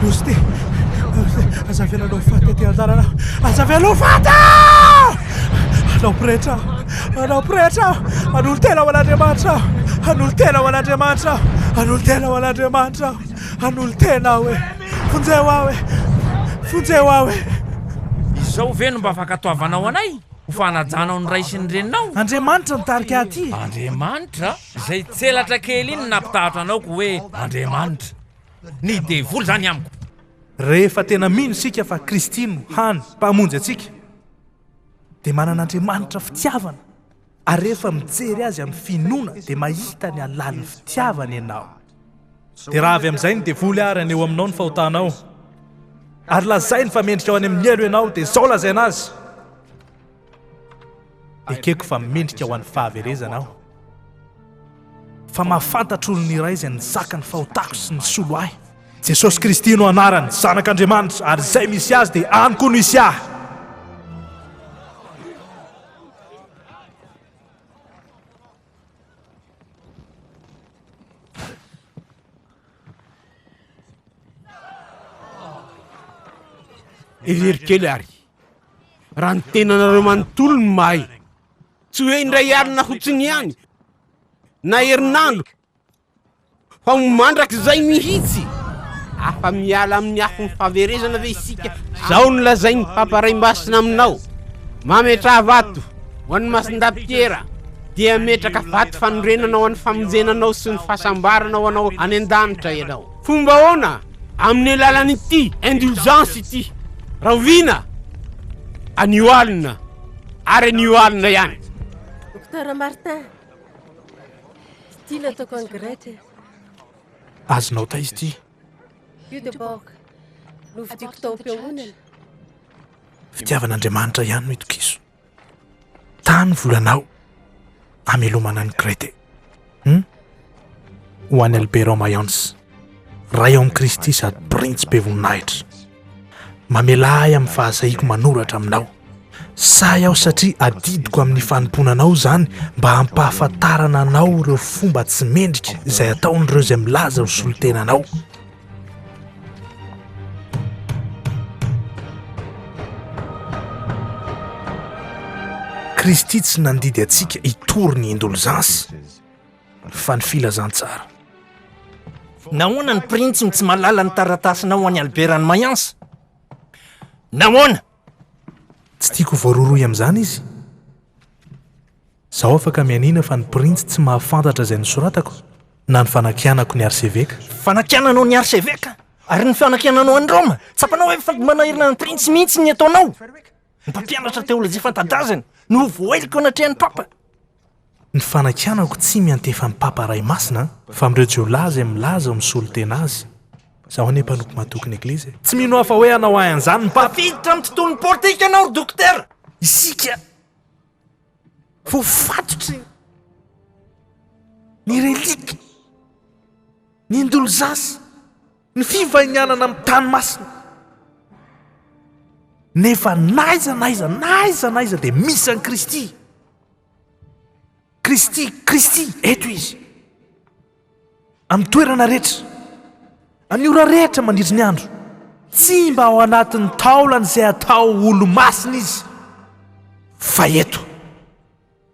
Losti. Azaviananao faty aty an-dalana. Azavianao faty! Anao pretra. Anao pretra. An'olo tena ho an'Andriamanitra. An'olo tena ho an'Andriamanitra. An'olo tena ho an'Andriamanitra. An'olo tena hoe. Fonjeo aho hoe. Fonjeo aho hoe. Izao ve no mba afaka atoavanao anay ho fanajanao ny ray sy ny reninao? Andriamanitra nitarika aty. Andriamanitra? Izay tselatra kely iny nampitahatra anao ko hoe Andriamanitra. Ny devoly zany amiko. Rehefa tena mino sika fa Kristy no hany mpamonjy atsika dia manan'Andriamanitra fitiavana, ary rehefa mijery azy amin'ny finoana dia mahita ny alalin'ny fitiavana ianao. Dia raha avy amin'izay ny devoly ary aneo aminao ny fahotanao, ary lazainy fa mendrika ao any amin'ny elo ianao dia izao lazaina azy. Ekeko fa mendrika ho an'ny fahaverezana aho, fa mahafantatra olona iray izay nizaka ny fahotako sy ny solo ahy. Jesosy Kristy no anarany, zanak'Andriamanitra, ary izay misy azy dia any koa no hisy ahy. Everikely ary raha ny tenanareo manontolo ny mahay, tsy hoe indray alina fotsiny ihany na herinandro, fa mandraka izay mihitsy. Afa miala amin'ny afo ny fahaverezana ve isika? Zao no lazainy pamparay masina aminao. Mametra vato ho an'ny masindapiera dia metraka vato fanorenanao an'ny famonjenanao sy ny fahasambaranao anao any an-danitra ianao. Fomba ahoana amin'ny alalan'ity indulgence ity? Ravina anio alina ary anio alina ihany. Docteur Martin, style ataoko en grec. Azonao ta izy ity? Göteborg, novidiko tao am-piangonana. Fitiavan'Andriamanitra ihany no itokiso. Tany volanao amelomana ny Krete. Ho an'ny Albert Mayence, ray ao amin'ny Kristy sady printsipe voninahitra. Mamelahy amin'ny fahasahiako manoratra aminao. Say aho satria adidiko amin'ny fanomponanao zany mba hampahafantarana anao ireo fomba tsy mendrika izay ataon'ireo izay milaza ho solotenanao. Kristy tsy nandidy atsika hitory ny indulgence fa ny filazantsara. Nahoana ny printsy tsy malala ny taratasinao ho an'ny Albert Mayence? Nahoana? Tsy tiako voaroroy amin'izany izy. Zaho afaka mianina fa ny printsy tsy mahafantatra izay nosoratako na ny fanakianako ny arseveka. Fanakiananao ny arseveka? Ary ny fanakiananao any Roma? Tsapanao hoe manahirana ny printsy mihitsy ny ataonao? Ny mpampianatra teolojia fantadazana no voeliko anatrehan'ny papa. Ny fanakianako tsy miantefa ny papa ray masina fa amin'ireo jiolahy izay milaza ho misolo-tena azy. Zaho ane mpanoko matoky ny eglizy. Tsy mino hafa hoe anao ahan'izany ny mpafiditra amin'ny tontolon'ny politika anao, dokotera. Isika voafatotry ny relika, ny indulgence, ny fivahinianana amin'ny tany masina. Nefa naiza dia misy an'i Kristy. Kristy, eto izy. Amin'ny toerana rehetra, amin'ny ora rehetra mandritry ny andro. Tsy mba ao anatin'ny taolana izay atao olo masina izy. Fa eto,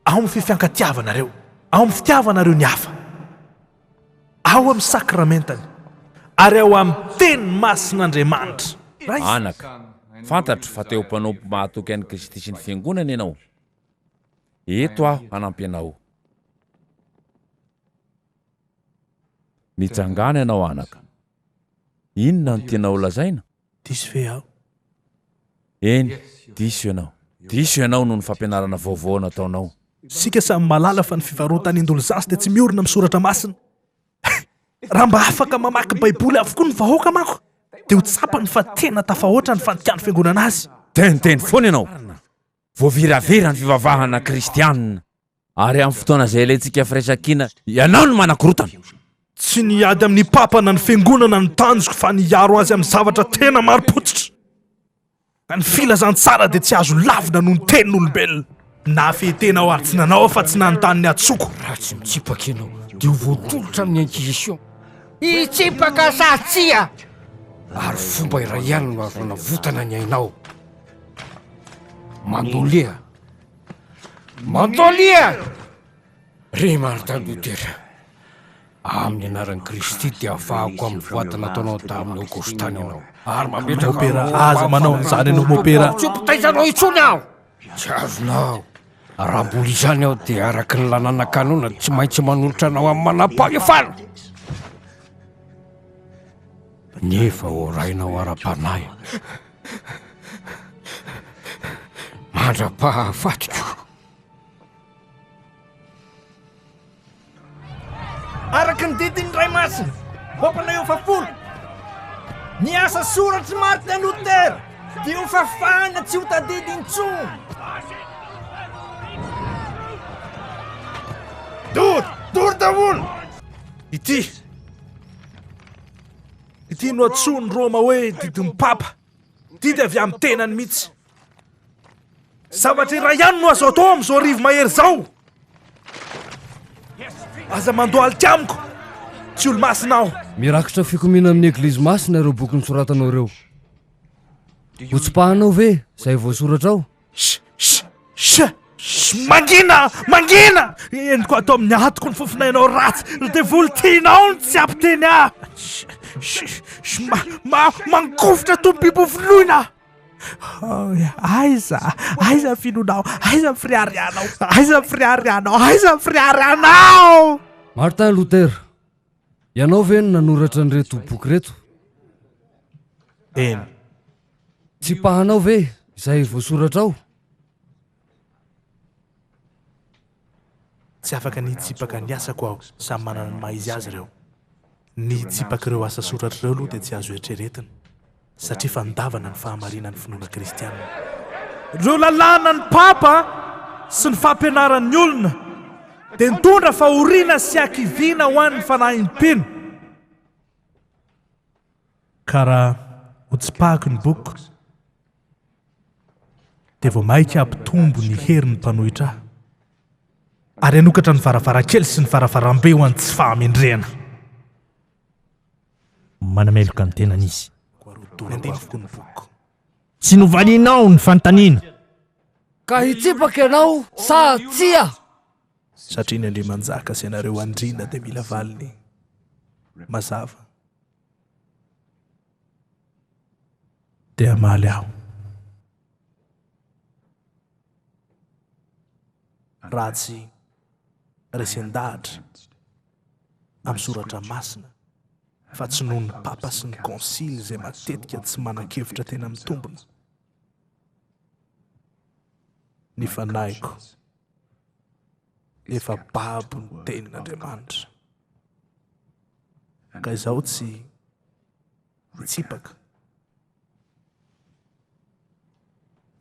ao amin'ny fifiankatiavanareo, ao amin'ny fitiavanareo ny hafa, ao amin'ny sakramentany, ary ao amin'ny teny masin'Andriamanitra. Anaka, fantatro fa teo mpanompo mahatoky an'i Kristy sy ny fiangonana ianao. Eto aho hanampy anao. Mitsangana ianao anaka. Inona no tianao lazaina? Diso ve aho? Eny, diso ianao. Diso ianao noho ny fampianarana vaovao nataonao. Sika samy malala fa ny fivarotany indulgence dia tsy miorina amin'ny soratra masina. Raha mba afaka mamaky baiboly avokoa ny vahoaka manko, dia ho tsapany fa tena tafahoatra ny fantikany fiangonana azy. Teniteny foana ianao. Voaviravira ny fivavahana kristianina. Ary amin'ny fotoana izay ilayntsika firaisan-kina, ianao no manakorotana. Tsy niady amin'ny papana ny fiangonana ny tanjoko fa niaro azy amin'ny zavatra tena marim-potitra. Ny filazantsara dia tsy azo lavina noho ny tenin'olombelona. Na fetenao ary tsy nanao fa tsy nanontany ny atsoko. Raha tsy mitsipaka ianao dia ho voatolotra amin'ny inquisition. Itsipaka sa tsia? ary fomba iray ihany no azona votana ny ainao. Mandolia ry Martin Luther, amin'ny anaran'i Kristy dia ahafahako amin'ny voatana ataonao tamin'ny Aogostany ianao ary Mopera aza manao an'izany ianao Mopera. tsy mpitaizanao intsony aho, tsy azonao. Raha mbola izany aho dia araky ny lananankanona tsy maintsy manolotra anao amin'ny manam-pahefana. Nefa orainao ara-panahy, mandra-pahafatiko. Araky ny didiny ray masina vapana eo fafolo ny asa soratry Martin Luther dia ho fafana tsy ho tadidy intsony. Dory daholo ity no atsony Roma hoe didiny papa, didy avy amin'ny tenany mihitsy. Zavatra iray ihany no azo atao amin'izao arivo mahery zao. Aza mandohalika amiko, tsy olo masina aho. Mirakitra fikomina amin'ny eglizy masina ireo boky nisoratanao ireo. Hotsopahanao ve izay voasoratra ao? Mangina! Endiko atao amin'ny atoko ny fofinainao ratsy dia voly tianao ny tsy ampiteny aho. Mankofotra tombibo finoina. Aiza finonao, aiza friarianao. Martin Luther, ianao ve no nanoratra nyreto boky reto? Eny. Tsy pahanao ve izay voasoratra ao? Tsy afaka nitsipaka ny asako aho, samy manana ny maha izy azy ireo. Nitsipaka ireo asa soratra ireo aloha dia tsy azo eritreretina, satria fandavana ny fahamarinana ny finoana kristianina. Ireo lalàna ny papa sy ny fampianaran'ny olona dia nitondra fahoriana sy ankiviana ho an'ny fanahy-pino. Ka raha hotsipahako ny boky dia vao maika ampitombo ny herin'ny mpanohitra ahy, ary anokatra ny varavarakely sy ny varavarambe ho an'ny tsy fahamendrehana. Manameloka ny tenan'izy. Nandinivoko ny boky. Tsy novalianao ny fanontaniana. Ka hitsipaka ianao sa tsia? Satria ny Andriamanjaka sy ianareo andrina dia mila valiny mazava. Dia amaly aho. Ratsy resendahatra amin'ny soratra masina, fa tsy noho ny papa sy ny konsily izay matetika tsy manan-kevitra tena mitombona. Ny fanahyko efa babo ny tenin'Andriamanitra, ka izaho tsy hitsipaka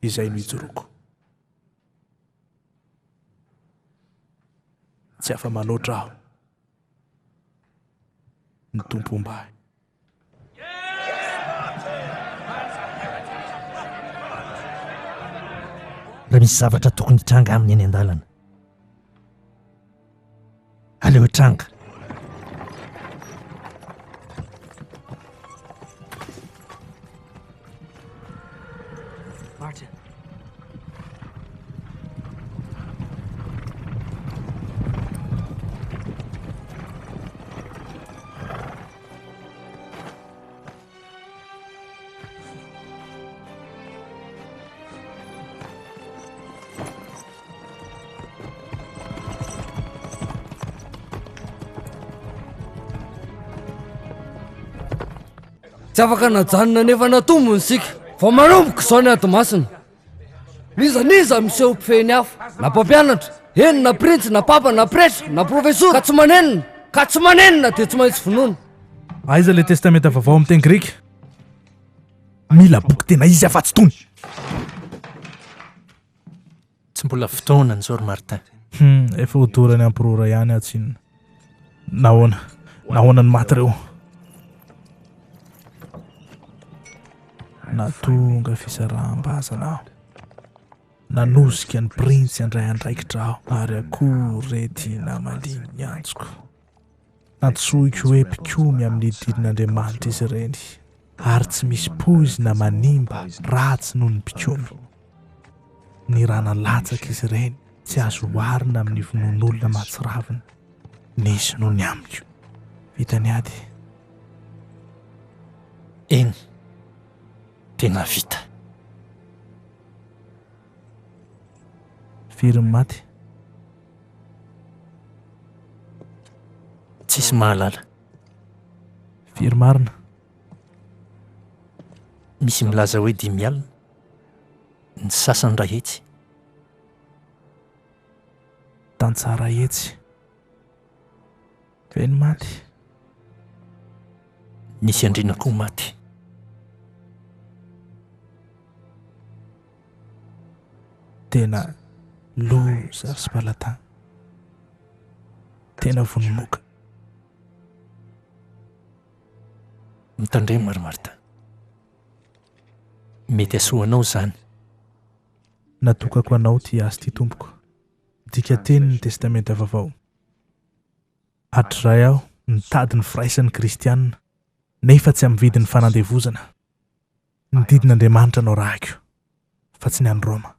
izay no hijoroako. Tsy afa manoatra aho ny tompom-bahy. Raha misy zavatra tokony hitranga aminy eny an-dalana, aleo hitranga. Martin. Tsy afaka najanona nefa natombony sika, fa manomboka izao ny ady masina. Niza miseho mpifehiny hafa, na mpampianatra, eny na printsy, na papa, na pretra, na profesora, ka tsy manenina dia tsy maintsy vonoana. Aiza le testamenta vaovao amin'ny teny grika? Mila boky tena izy afa-tsy tony. Tsy mbola fotoana ny Sor Martin. Efa hodorany amporora ihany atsinona. Nahoana ny maty ireo. Natonga fisaraham-bazana aho, nanosika ny prinsy andray andraikitra aho, ary akory tiana maliny ny antsoko. Natsoiko hoe mpikomy amin'ny didin'Andriamanitra izy ireny. ary tsy misy poizina manimba ratsy noho ny mpitsono. Ny rana latsaka izy ireny tsy azo oharina amin'ny vonon'olona mahatsiravina nisy noho ny amiko. Vitany ady. Eny, tena vita. Firy ny maty? Tsisy mahalala. Firy marina? Misy milaza hoe 5 alina, ny sasany ray hetsy. Tantsara hetsy. Feny maty? Nisy andrina koa maty. Tena loza sy palatana. Tena vonomoka. Mitandremo ary Martin. Mety asoanao zany. Natokako anao ty azy ty tompoko. Dika teny ny testamenta vaovao. Hatray aho nitady ny firaisan'ny kristianina nefa tsy amin'ny vidin'ny fanandevozana. Ny didin'Andriamanitra anao rahako fa tsy ny any Roma.